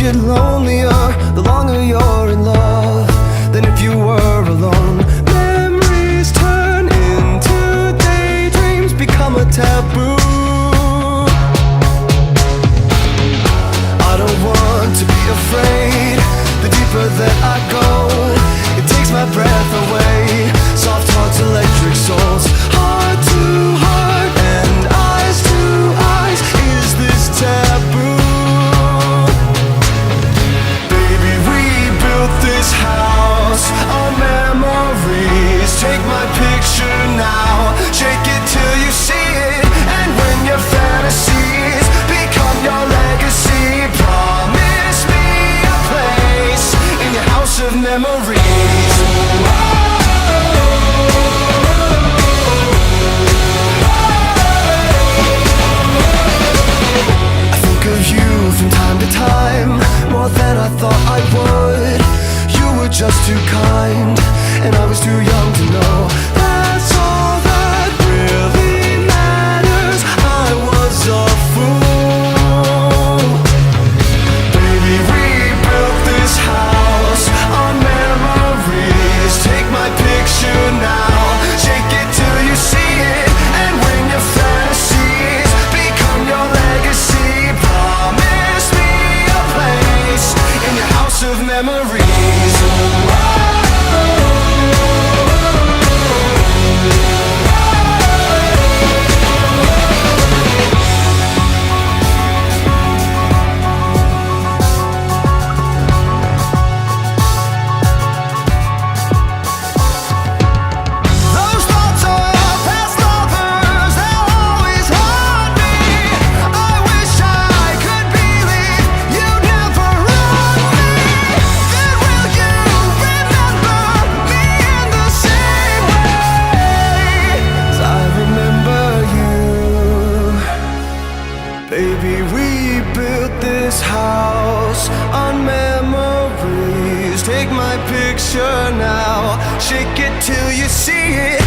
get lonelier the longer you're in love than if you were alone. Memories turn into daydreams, become a taboo. I don't want to be afraid. The deeper that I go, it takes my breath away. Soft hearts, electric souls, heart to heart and eyes to eyes. Is this taboo? Baby, we built this house on memories. Take my picture now, shake it till you see it. And when your fantasies become your legacy, promise me a place in your house of memories. I think of you from time to time, more than I thought I would. You were just too kind, and I was too young to know. That's all that really matters. I was a fool. Baby, we built this house on memories. Take my picture now, shake it till you see it. And when your fantasies become your legacy, promise me a place in your house of memories. Those thoughts of past lovers, they'll always haunt me. I wish I could believe you'd never run me. Then will you remember me in the same way as I remember you? Baby, we built this house on memories. Take my picture now, shake it till you see it.